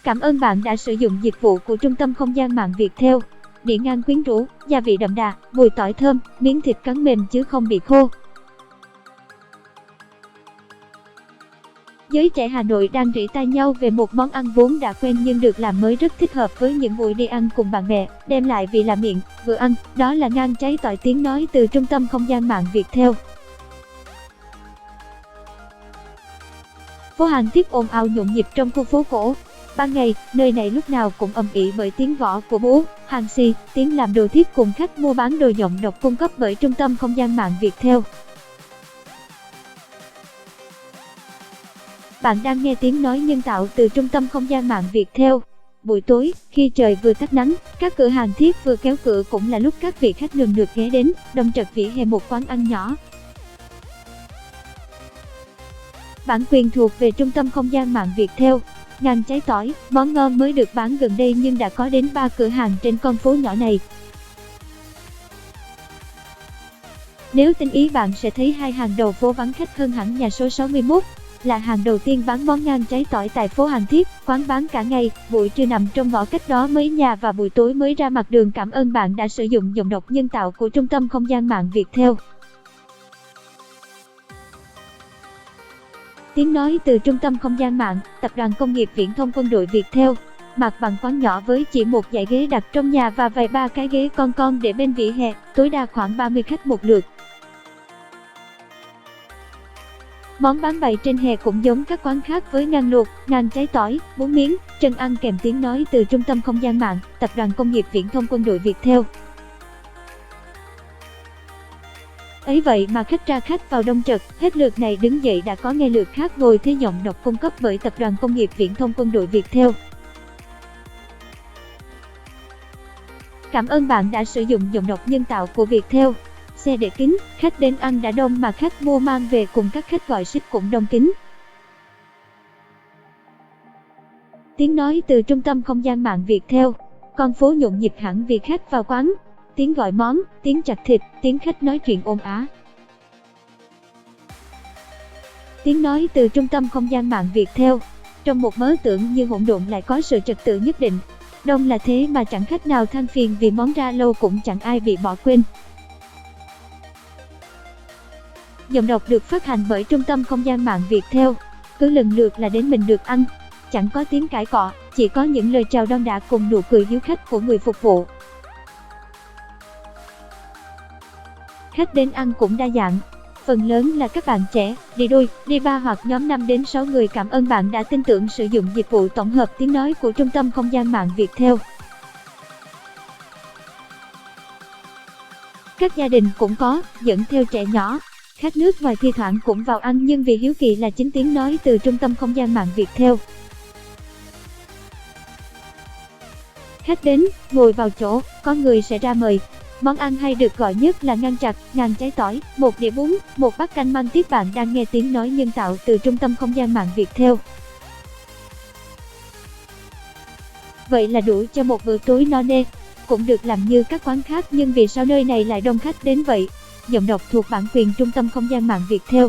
Cảm ơn bạn đã sử dụng dịch vụ của Trung tâm Không gian mạng Viettel. Đĩa ngan quyến rũ, gia vị đậm đà, mùi tỏi thơm, miếng thịt cắn mềm chứ không bị khô. Giới trẻ Hà Nội đang rỉ tai nhau về một món ăn vốn đã quen nhưng được làm mới rất thích hợp với những buổi đi ăn cùng bạn bè, đem lại vị lạ miệng, vừa ăn, đó là ngan cháy tỏi. Tiếng nói từ Trung tâm Không gian mạng Viettel. Phố Hàng Thiếc ồn ào nhộn nhịp trong khu phố cổ. Ban ngày, nơi này lúc nào cũng ầm ĩ bởi tiếng gõ của búa, hàng xì, tiếng làm đồ thiết cùng khách mua bán đồ nhộng độc cung cấp bởi Trung tâm Không gian mạng Viettel. Bạn đang nghe tiếng nói nhân tạo từ Trung tâm Không gian mạng Viettel. Buổi tối, khi trời vừa tắt nắng, các cửa hàng thiết vừa kéo cửa cũng là lúc các vị khách nườm nượp ghé đến, đông trật vỉa hè một quán ăn nhỏ. Bản quyền thuộc về Trung tâm Không gian mạng Viettel. Ngan cháy tỏi, món ngon mới được bán gần đây nhưng đã có đến 3 cửa hàng trên con phố nhỏ này. Nếu tinh ý bạn sẽ thấy hai hàng đầu phố vắng khách hơn hẳn nhà số 61. Là hàng đầu tiên bán món ngan cháy tỏi tại phố Hàng Thiếc, quán bán cả ngày, buổi trưa nằm trong ngõ cách đó mấy nhà và buổi tối mới ra mặt đường. Cảm ơn bạn đã sử dụng giọng đọc nhân tạo của Trung tâm Không gian mạng Viettel. Tiếng nói từ Trung tâm Không gian mạng, Tập đoàn Công nghiệp Viễn thông Quân đội Viettel. Mặt bằng quán nhỏ với chỉ một dãy ghế đặt trong nhà và vài ba cái ghế con để bên vỉa hè, tối đa khoảng 30 khách một lượt. Món bán bày trên hè cũng giống các quán khác với ngan luộc, ngan cháy tỏi, bún miến, chân ăn kèm tiếng nói từ Trung tâm Không gian mạng, Tập đoàn Công nghiệp Viễn thông Quân đội Viettel. Ấy vậy mà khách ra khách vào đông trật, hết lượt này đứng dậy đã có ngay lượt khác ngồi thế. Giọng đọc cung cấp bởi Tập đoàn Công nghiệp Viễn thông Quân đội Viettel. Cảm ơn bạn đã sử dụng giọng đọc nhân tạo của Viettel. Xe để kín, khách đến ăn đã đông mà khách mua mang về cùng các khách gọi ship cũng đông kín. Tiếng nói từ Trung tâm Không gian mạng Viettel. Con phố nhộn nhịp hẳn vì khách vào quán. Tiếng gọi món, tiếng chặt thịt, tiếng khách nói chuyện ồn ào. Tiếng nói từ Trung tâm Không gian mạng Viettel. Trong một mớ tưởng như hỗn độn lại có sự trật tự nhất định. Đông là thế mà chẳng khách nào than phiền vì món ra lâu cũng chẳng ai bị bỏ quên. Giọng đọc được phát hành bởi Trung tâm Không gian mạng Viettel. Cứ lần lượt là đến mình được ăn. Chẳng có tiếng cãi cọ, chỉ có những lời chào đon đả cùng nụ cười hiếu khách của người phục vụ. Khách đến ăn cũng đa dạng. Phần lớn là các bạn trẻ, đi đôi, đi ba hoặc nhóm 5 đến 6 người. Cảm ơn bạn đã tin tưởng sử dụng dịch vụ tổng hợp tiếng nói của Trung tâm Không gian mạng Viettel. Các gia đình cũng có, dẫn theo trẻ nhỏ. Khách nước ngoài thi thoảng cũng vào ăn nhưng vì hiếu kỳ là chính tiếng nói từ Trung tâm Không gian mạng Viettel. Khách đến, ngồi vào chỗ, có người sẽ ra mời. Món ăn hay được gọi nhất là ngan chặt, ngan cháy tỏi, một đĩa bún, một bát canh măng tiếp. Bạn đang nghe tiếng nói nhân tạo từ Trung tâm Không gian mạng Viettel. Vậy là đủ cho một bữa tối no nê. Cũng được làm như các quán khác nhưng vì sao nơi này lại đông khách đến vậy? Giọng đọc thuộc bản quyền Trung tâm Không gian mạng Viettel.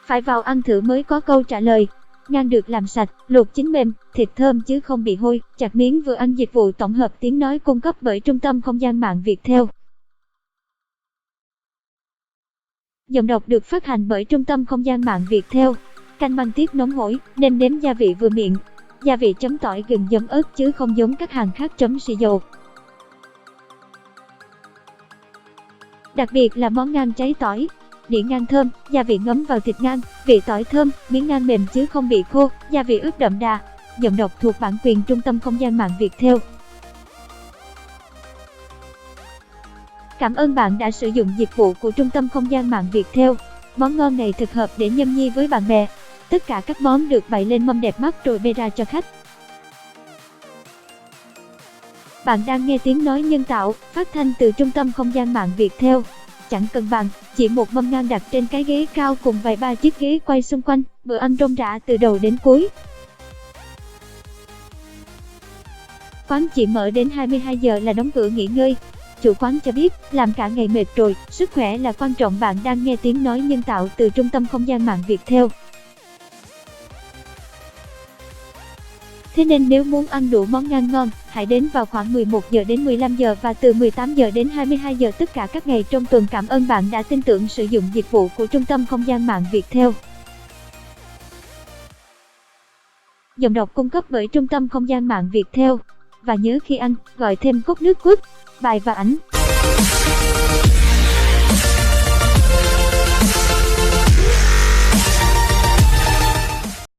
Phải vào ăn thử mới có câu trả lời. Ngan được làm sạch, luộc chín mềm, thịt thơm chứ không bị hôi, chặt miếng vừa ăn. Dịch vụ tổng hợp tiếng nói cung cấp bởi Trung tâm Không gian mạng Viettel. Giọng đọc được phát hành bởi Trung tâm Không gian mạng Viettel. Canh măng tiết nóng hổi, nêm nếm gia vị vừa miệng. Gia vị chấm tỏi gừng giấm ớt chứ không giống các hàng khác chấm xì dầu. Đặc biệt là món ngan cháy tỏi. Đĩa ngan thơm, gia vị ngấm vào thịt ngan, vị tỏi thơm, miếng ngan mềm chứ không bị khô, gia vị ướp đậm đà. Giọng đọc thuộc bản quyền Trung tâm Không gian mạng Viettel. Cảm ơn bạn đã sử dụng dịch vụ của Trung tâm Không gian mạng Viettel. Món ngon này thực hợp để nhâm nhi với bạn bè. Tất cả các món được bày lên mâm đẹp mắt rồi bê ra cho khách. Bạn đang nghe tiếng nói nhân tạo, phát thanh từ Trung tâm Không gian mạng Viettel. Chẳng cần bàn, chỉ một mâm ngan đặt trên cái ghế cao cùng vài ba chiếc ghế quay xung quanh, bữa ăn rôm rã từ đầu đến cuối. Quán chỉ mở đến 22 giờ là đóng cửa nghỉ ngơi. Chủ quán cho biết, làm cả ngày mệt rồi, sức khỏe là quan trọng. Bạn đang nghe tiếng nói nhân tạo từ Trung tâm Không gian mạng Viettel. Thế nên nếu muốn ăn đủ món ngan ngon, hãy đến vào khoảng 11 giờ đến 15 giờ và từ 18 giờ đến 22 giờ tất cả các ngày trong tuần. Cảm ơn bạn đã tin tưởng sử dụng dịch vụ của Trung tâm Không gian mạng Viettel. Giọng đọc cung cấp bởi Trung tâm Không gian mạng Viettel. Và nhớ khi ăn, gọi thêm cốc nước cốt, bài và ảnh.